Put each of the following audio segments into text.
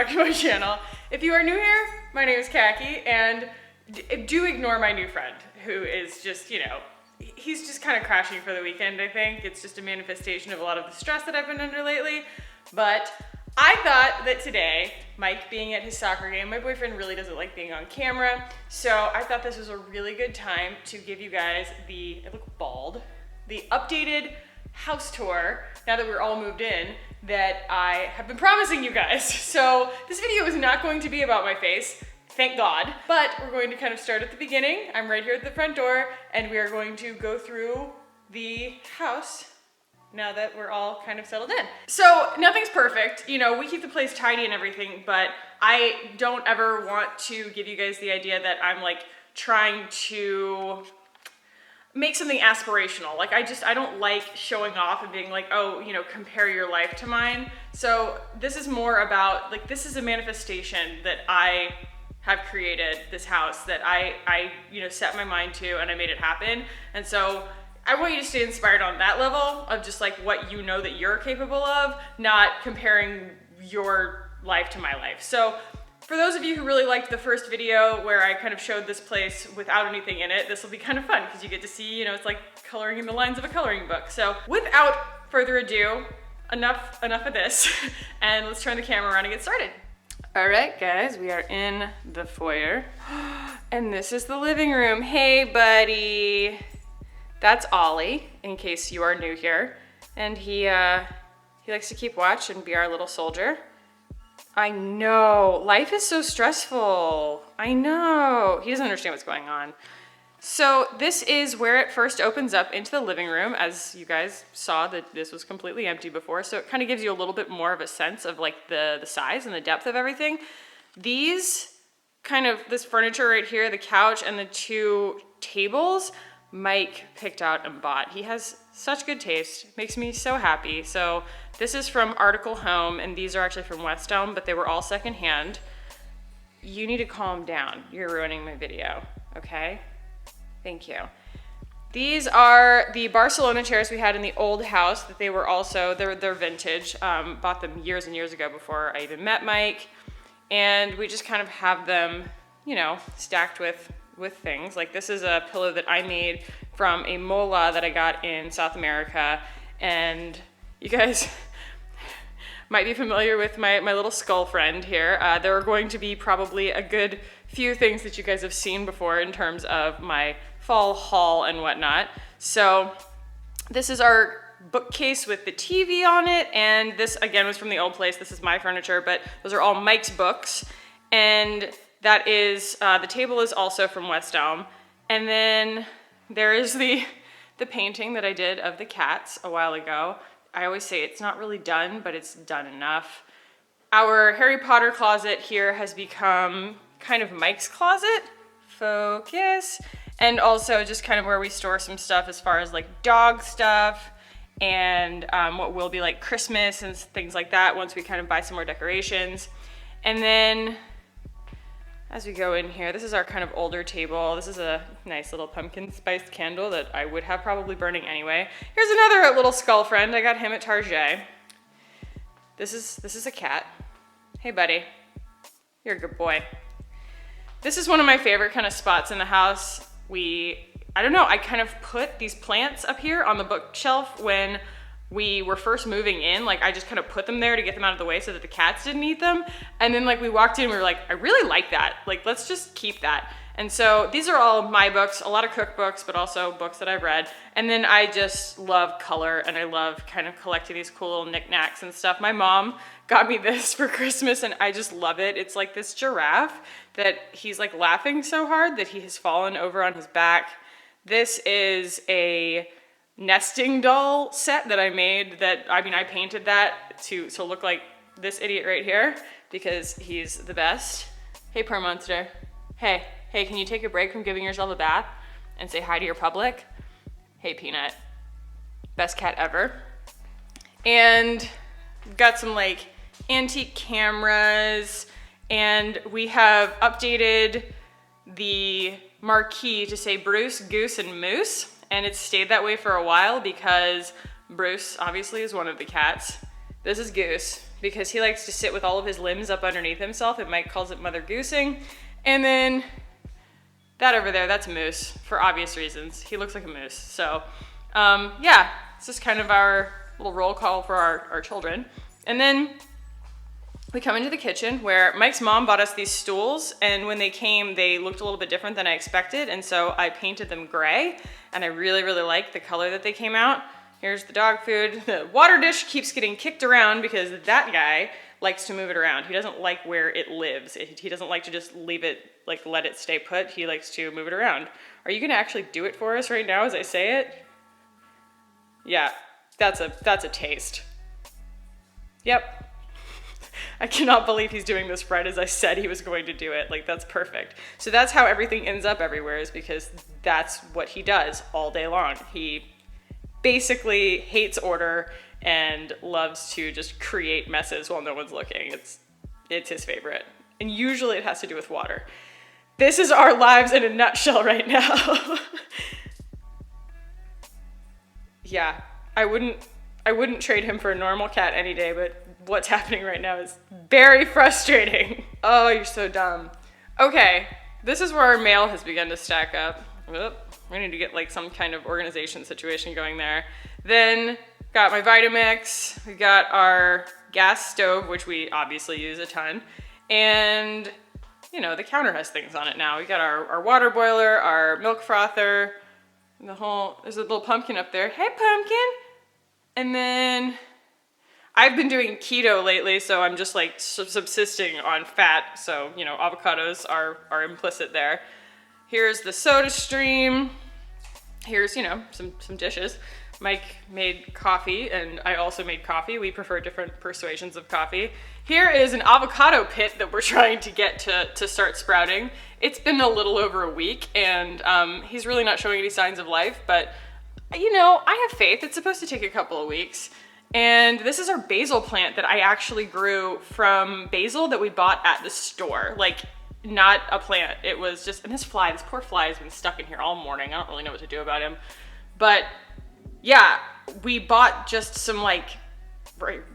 back to my channel. If you are new here, my name is Khaki, and do ignore my new friend, who is just, you know, he's just kind of crashing for the weekend, I think. It's just a manifestation of a lot of the stress that I've been under lately. But I thought that today, Mike being at his soccer game, my boyfriend really doesn't like being on camera, so I thought this was a really good time to give you guys the, I look bald, the updated house tour, now that we're all moved in, that I have been promising you guys. So this video is not going to be about my face, thank God, but we're going to kind of start at the beginning. I'm right here at the front door, and we are going to go through the house now that we're all kind of settled in. So nothing's perfect, you know, we keep the place tidy and everything, but I don't ever want to give you guys the idea that I'm like trying to make something aspirational. Like I don't like showing off and being like, oh, you know, compare your life to mine. So this is more about, like, this is a manifestation that I have created, this house that I you know, set my mind to, and I made it happen. And so I want you to stay inspired on that level of just like what you know that you're capable of, not comparing your life to my life. So for those of you who really liked the first video where I kind of showed this place without anything in it, this will be kind of fun because you get to see, you know, it's like coloring in the lines of a coloring book. So without further ado, enough of this, and let's turn the camera around and get started. All right, guys, we are in the foyer, and this is the living room. Hey, buddy. That's Ollie, in case you are new here, and he likes to keep watch and be our little soldier. I know, life is so stressful. I know, he doesn't understand what's going on. So this is where it first opens up into the living room. As you guys saw, that this was completely empty before, so it kind of gives you a little bit more of a sense of like the size and the depth of everything. This furniture right here, the couch and the two tables, Mike picked out and bought. He has such good taste, makes me so happy. So this is from Article Home, and these are actually from West Elm, but they were all secondhand. You need to calm down. You're ruining my video, okay? Thank you. These are the Barcelona chairs we had in the old house that they were also, they're vintage. Bought them years and years ago before I even met Mike. And we just kind of have them, you know, stacked with things. Like this is a pillow that I made from a mola that I got in South America. And you guys might be familiar with my little skull friend here. There are going to be probably a good few things that you guys have seen before in terms of my fall haul and whatnot. So this is our bookcase with the TV on it. And this again was from the old place. This is my furniture, but those are all Mike's books. And that is, the table is also from West Elm. And then there is the painting that I did of the cats a while ago. I always say it's not really done, but it's done enough. Our Harry Potter closet here has become kind of Mike's closet. Focus. And also just kind of where we store some stuff as far as like dog stuff and what will be like Christmas and things like that once we kind of buy some more decorations. And then as we go in here, this is our kind of older table. This is a nice little pumpkin spiced candle that I would have probably burning anyway. Here's another little skull friend. I got him at Target. This is a cat. Hey, buddy. You're a good boy. This is one of my favorite kind of spots in the house. I don't know, I kind of put these plants up here on the bookshelf when we were first moving in. Like I just kind of put them there to get them out of the way so that the cats didn't eat them. And then like we walked in, we were like, I really like that. Like, let's just keep that. And so these are all my books, a lot of cookbooks, but also books that I've read. And then I just love color, and I love kind of collecting these cool little knickknacks and stuff. My mom got me this for Christmas, and I just love it. It's like this giraffe that he's like laughing so hard that he has fallen over on his back. This is a nesting doll set that I made I painted that to look like this idiot right here because he's the best. Hey, Purr Monster. Hey, can you take a break from giving yourself a bath and say hi to your public? Hey, Peanut. Best cat ever. And we've got some like antique cameras, and we have updated the marquee to say Bruce, Goose, and Moose. And it's stayed that way for a while because Bruce obviously is one of the cats. This is Goose. because he likes to sit with all of his limbs up underneath himself, and Mike calls it mother goosing. And then that over there, that's a moose, for obvious reasons. He looks like a moose. So yeah, this is kind of our little roll call for our children. And then we come into the kitchen where Mike's mom bought us these stools, and when they came, they looked a little bit different than I expected, and so I painted them gray, and I really, really liked the color that they came out. Here's the dog food. The water dish keeps getting kicked around because that guy likes to move it around. He doesn't like where it lives. He doesn't like to just leave it, like let it stay put. He likes to move it around. Are you gonna actually do it for us right now as I say it? Yeah, that's a taste. Yep. I cannot believe he's doing this right as I said he was going to do it. Like, that's perfect. So that's how everything ends up everywhere, is because that's what he does all day long. He basically hates order and loves to just create messes while no one's looking. It's his favorite. And usually it has to do with water. This is our lives in a nutshell right now. Yeah, I wouldn't trade him for a normal cat any day, but what's happening right now is very frustrating. Oh, you're so dumb. Okay, this is where our mail has begun to stack up. Oop, we need to get like some kind of organization situation going there. Then got my Vitamix, we got our gas stove, which we obviously use a ton, and you know, the counter has things on it now. We got our water boiler, our milk frother, and there's a little pumpkin up there. Hey, pumpkin! And then I've been doing keto lately, so I'm just like subsisting on fat. So, you know, avocados are implicit there. Here's the soda stream. Here's, you know, some dishes. Mike made coffee, and I also made coffee. We prefer different persuasions of coffee. Here is an avocado pit that we're trying to get to start sprouting. It's been a little over a week, and he's really not showing any signs of life, but you know, I have faith. It's supposed to take a couple of weeks. And this is our basil plant that I actually grew from basil that we bought at the store. Like, not a plant. It was just, and this poor fly has been stuck in here all morning. I don't really know what to do about him. But yeah, we bought just some like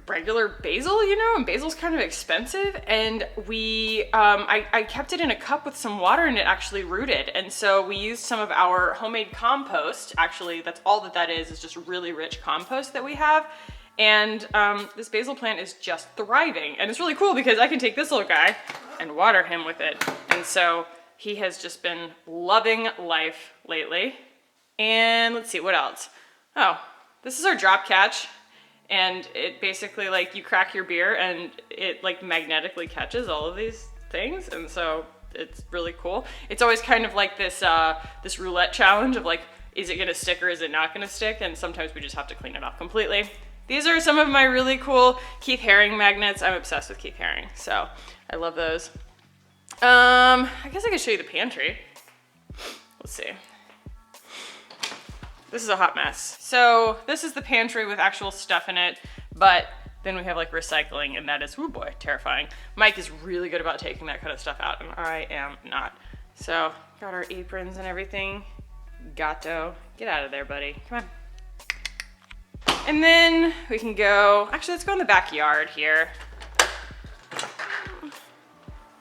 regular basil, you know, and basil's kind of expensive. And I kept it in a cup with some water and it actually rooted. And so we used some of our homemade compost. Actually, that's all that is just really rich compost that we have. And this basil plant is just thriving. And it's really cool because I can take this little guy and water him with it. And so he has just been loving life lately. And let's see, what else? Oh, this is our drop catch. And it basically, like, you crack your beer and it like magnetically catches all of these things. And so it's really cool. It's always kind of like this this roulette challenge of like, is it gonna stick or is it not gonna stick? And sometimes we just have to clean it off completely. These are some of my really cool Keith Haring magnets. I'm obsessed with Keith Haring, so I love those. I guess I could show you the pantry. Let's see. This is a hot mess. So this is the pantry with actual stuff in it, but then we have like recycling, and that is, oh boy, terrifying. Mike is really good about taking that kind of stuff out, and I am not. So got our aprons and everything. Gato, get out of there, buddy. Come on. And then we can go, actually let's go in the backyard here.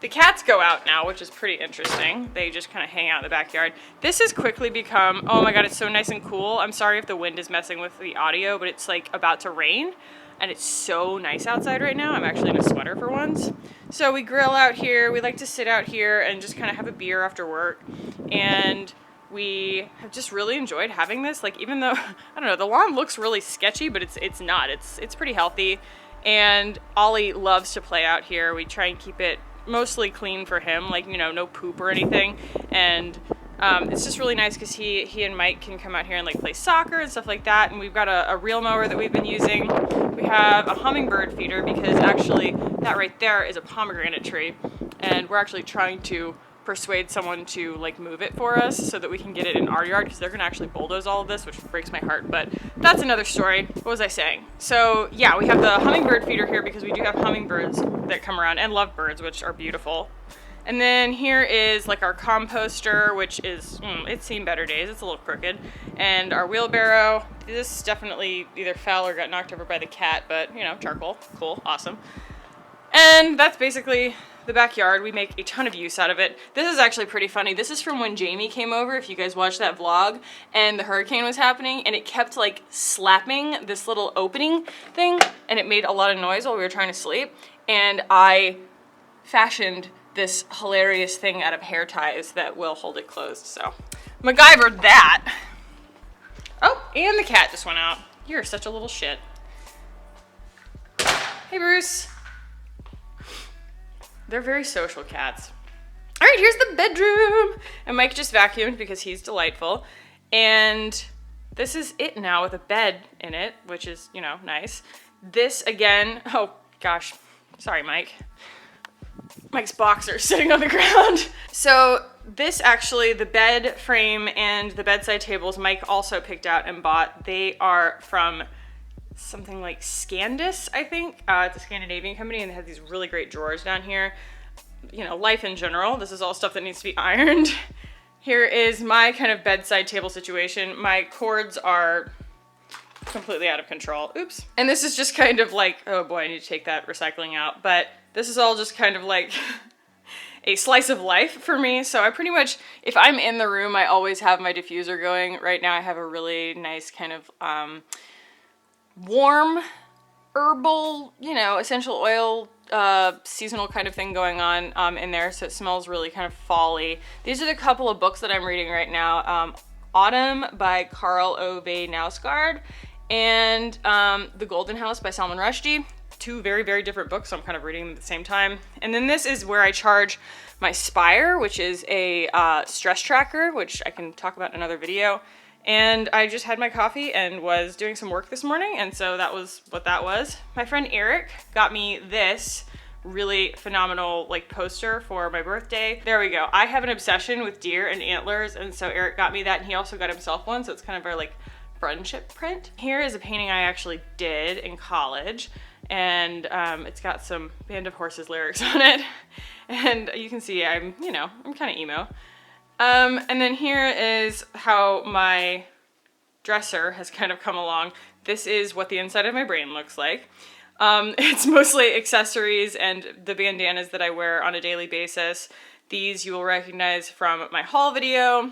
The cats go out now, which is pretty interesting. They just kind of hang out in the backyard. This has quickly become, oh my God, it's so nice and cool. I'm sorry if the wind is messing with the audio, but it's like about to rain and it's so nice outside right now. I'm actually in a sweater for once. So we grill out here. We like to sit out here and just kind of have a beer after work. And we have just really enjoyed having this. Like, even though, I don't know, the lawn looks really sketchy, but it's not. It's pretty healthy. And Ollie loves to play out here. We try and keep it mostly clean for him, like, you know, no poop or anything. And it's just really nice because he and Mike can come out here and like play soccer and stuff like that. And we've got a reel mower that we've been using. We have a hummingbird feeder because actually that right there is a pomegranate tree. And we're actually trying to persuade someone to like move it for us so that we can get it in our yard, because they're gonna actually bulldoze all of this, which breaks my heart, but that's another story. What was I saying? So yeah, we have the hummingbird feeder here because we do have hummingbirds that come around and lovebirds, which are beautiful. And then here is like our composter, which is, it's seen better days. It's a little crooked. And our wheelbarrow. This definitely either fell or got knocked over by the cat, but you know, charcoal, cool, awesome. And that's basically the backyard. We make a ton of use out of it. This is actually pretty funny. This is from when Jamie came over, if you guys watched that vlog, and the hurricane was happening, and it kept like slapping this little opening thing, and it made a lot of noise while we were trying to sleep. And I fashioned this hilarious thing out of hair ties that will hold it closed, so MacGyvered that. Oh, and the cat just went out. You're such a little shit. Hey, Bruce. They're very social cats. All right, here's the bedroom. And Mike just vacuumed because he's delightful. And this is it now with a bed in it, which is, you know, nice. This again, oh gosh, sorry, Mike. Mike's boxer sitting on the ground. So this actually, the bed frame and the bedside tables, Mike also picked out and bought. They are from something like Scandis, I think. It's a Scandinavian company, and they have these really great drawers down here. You know, life in general. This is all stuff that needs to be ironed. Here is my kind of bedside table situation. My cords are completely out of control. Oops. And this is just kind of like, oh boy, I need to take that recycling out. But this is all just kind of like a slice of life for me. So I pretty much, if I'm in the room, I always have my diffuser going. Right now I have a really nice kind of warm herbal, you know, essential oil seasonal kind of thing going on in there, so it smells really kind of fall-y. These are the couple of books that I'm reading right now. Autumn by Carl Ove Knausgaard and The Golden House by Salman Rushdie. Two very, very different books, so I'm kind of reading them at the same time. And then this is where I charge my Spire, which is a stress tracker, which I can talk about in another video. And I just had my coffee and was doing some work this morning, and so that was what that was. My friend Eric got me this really phenomenal like poster for my birthday. There we go. I have an obsession with deer and antlers, and so Eric got me that, and he also got himself one, so it's kind of our like friendship print. Here is a painting I actually did in college, and it's got some Band of Horses lyrics on it. And you can see I'm kind of emo. And then here is how my dresser has kind of come along. This is what the inside of my brain looks like. It's mostly accessories and the bandanas that I wear on a daily basis. These you will recognize from my haul video.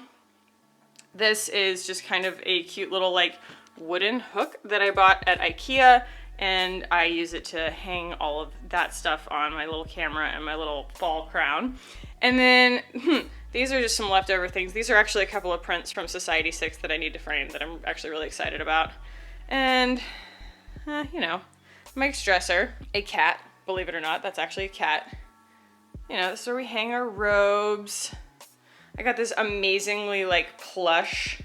This is just kind of a cute little like wooden hook that I bought at IKEA, and I use it to hang all of that stuff on my little camera and my little fall crown. And then these are just some leftover things. These are actually a couple of prints from Society 6 that I need to frame that I'm actually really excited about. And, you know, Mike's dresser, a cat, believe it or not, that's actually a cat. You know, this is where we hang our robes. I got this amazingly like plush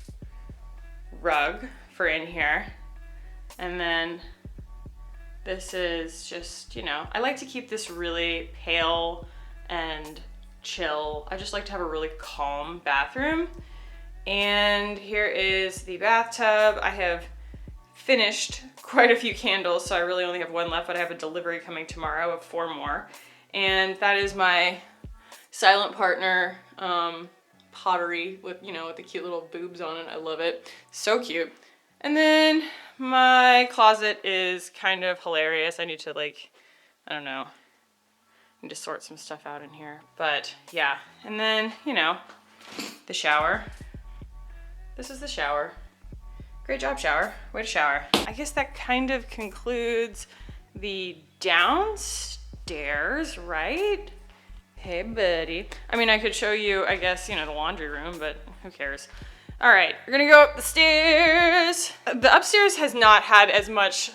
rug for in here. And then this is just, you know, I like to keep this really pale and chill. I just like to have a really calm bathroom. And here is the bathtub. I have finished quite a few candles, so I really only have one left, but I have a delivery coming tomorrow of 4 more. And that is my Silent Partner pottery with, you know, with the cute little boobs on it. I love it. So cute. And then my closet is kind of hilarious. I need to like, I don't know, need to sort some stuff out in here, but yeah. And then, you know, the shower. This is the shower. Great job, shower. Way to shower. I guess that kind of concludes the downstairs, right? Hey, buddy. I mean, I could show you, I guess, you know, the laundry room, but who cares? All right, we're gonna go up the stairs. The upstairs has not had as much,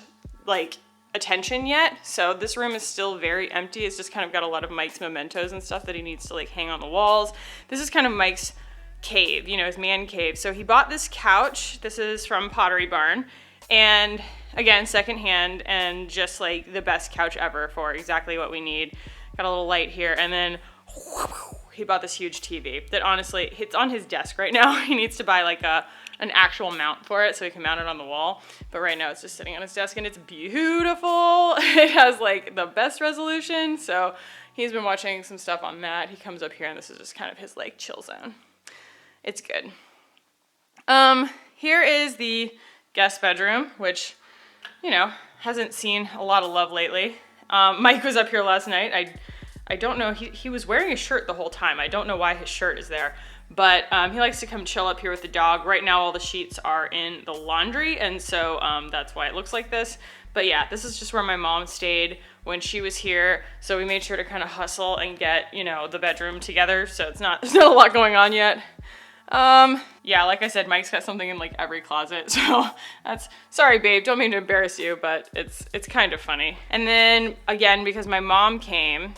like, attention yet, so this room is still very empty. It's just kind of got a lot of Mike's mementos and stuff that he needs to like hang on the walls. This is kind of Mike's cave, you know, his man cave. So he bought this couch. This is from Pottery Barn, and again, secondhand, and just like the best couch ever for exactly what we need. Got a little light here, and then he bought this huge TV that honestly, it's on his desk right now. He needs to buy like an actual mount for it so he can mount it on the wall. But right now it's just sitting on his desk, and it's beautiful. It has like the best resolution. So he's been watching some stuff on that. He comes up here and this is just kind of his like chill zone. It's good. Here is the guest bedroom, which, you know, hasn't seen a lot of love lately. Mike was up here last night. I don't know, he was wearing a shirt the whole time. I don't know why his shirt is there, but he likes to come chill up here with the dog. Right now all the sheets are in the laundry, and so that's why it looks like this. But yeah, this is just where my mom stayed when she was here, so we made sure to kind of hustle and get, you know, the bedroom together, so there's not a lot going on yet. Yeah, like I said, Mike's got something in like every closet, so that's, sorry babe, don't mean to embarrass you, but it's kind of funny. And then again, because my mom came,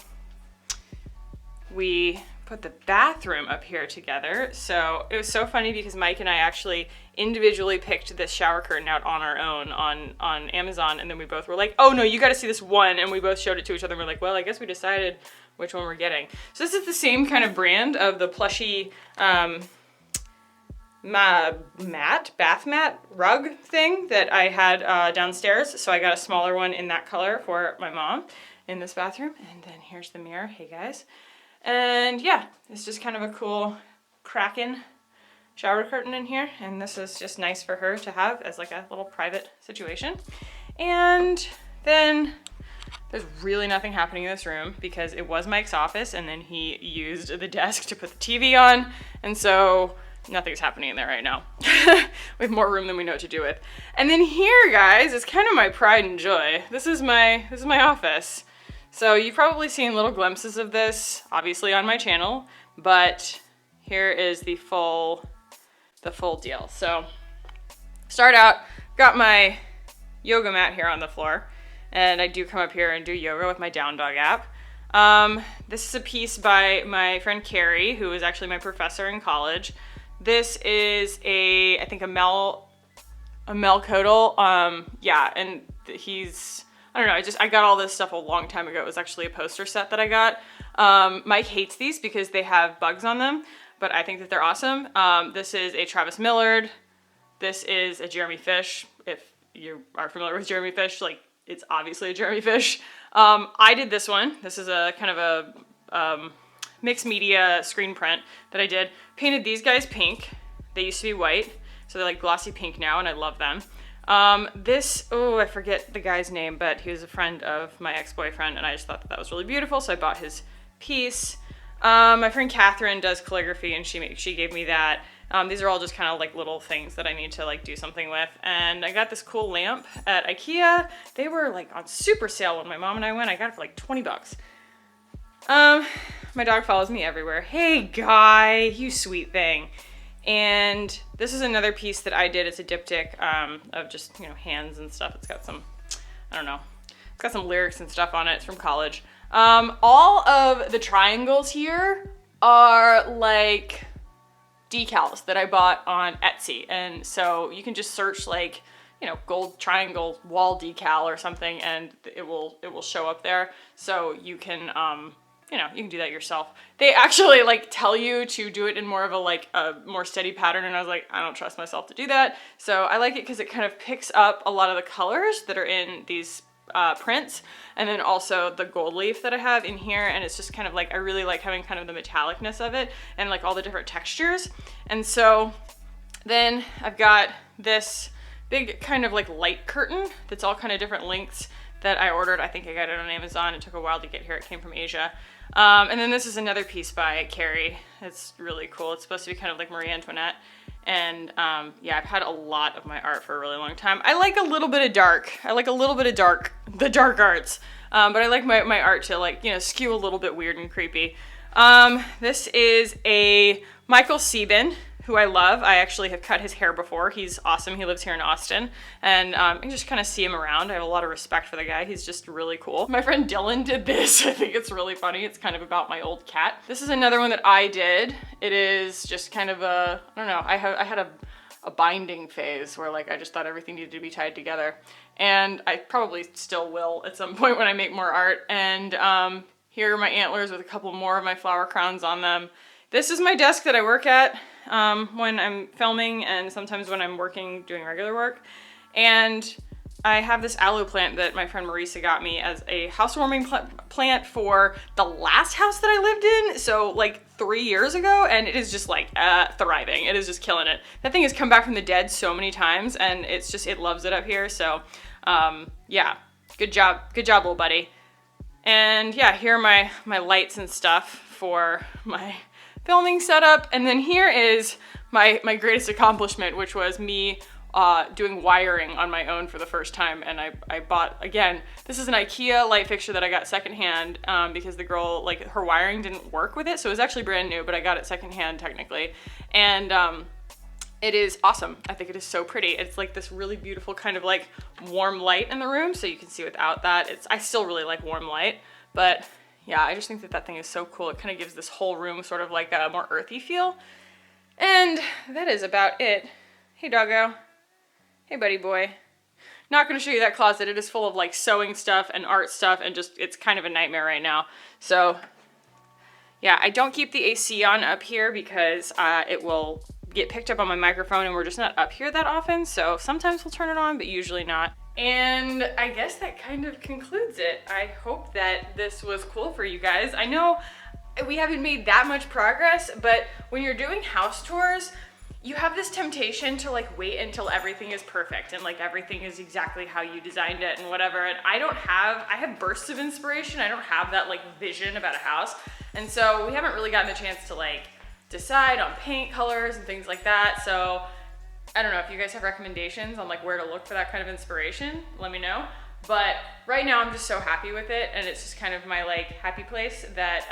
we put the bathroom up here together. So it was so funny because Mike and I actually individually picked this shower curtain out on our own on Amazon, and then we both were like, oh no, you gotta see this one, and we both showed it to each other and we're like, well, I guess we decided which one we're getting. So this is the same kind of brand of the plushy bath mat rug thing that I had downstairs. So I got a smaller one in that color for my mom in this bathroom. And then here's the mirror. Hey guys. And yeah, it's just kind of a cool Kraken shower curtain in here. And this is just nice for her to have as like a little private situation. And then there's really nothing happening in this room because it was Mike's office and then he used the desk to put the TV on. And so nothing's happening in there right now. We have more room than we know what to do with. And then here, guys, is kind of my pride and joy. This is my office. So you've probably seen little glimpses of this, obviously on my channel, but here is the full deal. So start out, got my yoga mat here on the floor, and I do come up here and do yoga with my Down Dog app. This is a piece by my friend Carrie, who is actually my professor in college. This is I think a Mel Codal. Yeah, and he's, I don't know, I got all this stuff a long time ago. It was actually a poster set that I got. Mike hates these because they have bugs on them, but I think that they're awesome. This is a Travis Millard. This is a Jeremy Fish. If you are familiar with Jeremy Fish, like, it's obviously a Jeremy Fish. I did this one. This is a kind of a mixed media screen print that I did. Painted these guys pink. They used to be white, so they're like glossy pink now, and I love them. This, oh, I forget the guy's name, but he was a friend of my ex-boyfriend, and I just thought that was really beautiful, so I bought his piece. My friend Catherine does calligraphy, and she gave me that. These are all just kind of like little things that I need to like do something with. And I got this cool lamp at IKEA. They were like on super sale when my mom and I went. I got it for like 20 bucks. My dog follows me everywhere. Hey guy, you sweet thing. And this is another piece that I did. It's a diptych of just, you know, hands and stuff. It's got some, I don't know, it's got some lyrics and stuff on it. It's from college. All of the triangles here are like decals that I bought on Etsy. And so you can just search like, you know, gold triangle wall decal or something, and it will show up there. So you can, you know, you can do that yourself. They actually like tell you to do it in more of a more steady pattern, and I was like, I don't trust myself to do that. So I like it because it kind of picks up a lot of the colors that are in these prints, and then also the gold leaf that I have in here, and it's just kind of like, I really like having kind of the metallicness of it and like all the different textures. And so then I've got this big kind of like light curtain that's all kind of different lengths that I ordered. I think I got it on Amazon. It took a while to get here. It came from Asia. And then this is another piece by Carrie. It's really cool. It's supposed to be kind of like Marie Antoinette. And yeah, I've had a lot of my art for a really long time. I like a little bit of dark. I like a little bit of the dark arts. But I like my art to like, you know, skew a little bit weird and creepy. This is a Michael Sieben, who I love. I actually have cut his hair before. He's awesome. He lives here in Austin, and you can just kind of see him around. I have a lot of respect for the guy. He's just really cool. My friend Dylan did this. I think it's really funny. It's kind of about my old cat. This is another one that I did. It is just kind of a, I don't know, I had a binding phase where like I just thought everything needed to be tied together, and I probably still will at some point when I make more art. And here are my antlers with a couple more of my flower crowns on them. This is my desk that I work at when I'm filming, and sometimes when I'm working doing regular work. And I have this aloe plant that my friend Marisa got me as a housewarming plant for the last house that I lived in, so like 3 years ago, and it is just like thriving. It is just killing it. That thing has come back from the dead so many times, and it's just, it loves it up here, so yeah, good job, little buddy. And yeah, here are my lights and stuff for my filming setup, and then here is my greatest accomplishment, which was me doing wiring on my own for the first time. And I bought, again, this is an IKEA light fixture that I got secondhand because the girl, like, her wiring didn't work with it, so it was actually brand new, but I got it secondhand technically. And it is awesome. I think it is so pretty. It's like this really beautiful kind of like warm light in the room, so you can see without that. I still really like warm light, but yeah, I just think that thing is so cool. It kind of gives this whole room sort of like a more earthy feel. And that is about it. Hey, doggo. Hey, buddy boy. Not gonna show you that closet. It is full of like sewing stuff and art stuff, and just, it's kind of a nightmare right now. So yeah, I don't keep the AC on up here because it will get picked up on my microphone, and we're just not up here that often. So sometimes we'll turn it on, but usually not. And I guess that kind of concludes it. I hope that this was cool for you guys. I know we haven't made that much progress, but when you're doing house tours, you have this temptation to like wait until everything is perfect and like everything is exactly how you designed it and whatever. And I have bursts of inspiration. I don't have that like vision about a house. And so we haven't really gotten the chance to like decide on paint colors and things like that. So I don't know if you guys have recommendations on like where to look for that kind of inspiration, let me know. But right now I'm just so happy with it, and it's just kind of my like happy place that,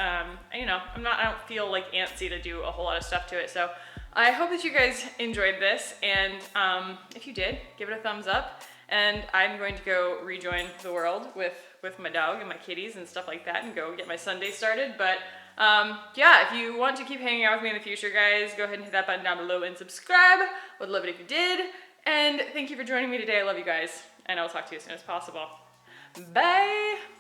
you know, I don't feel like antsy to do a whole lot of stuff to it. So I hope that you guys enjoyed this, and if you did, give it a thumbs up. And I'm going to go rejoin the world with my dog and my kitties and stuff like that, and go get my Sunday started. But yeah, if you want to keep hanging out with me in the future, guys, go ahead and hit that button down below and subscribe. Would love it if you did. And thank you for joining me today. I love you guys, and I will talk to you as soon as possible. Bye!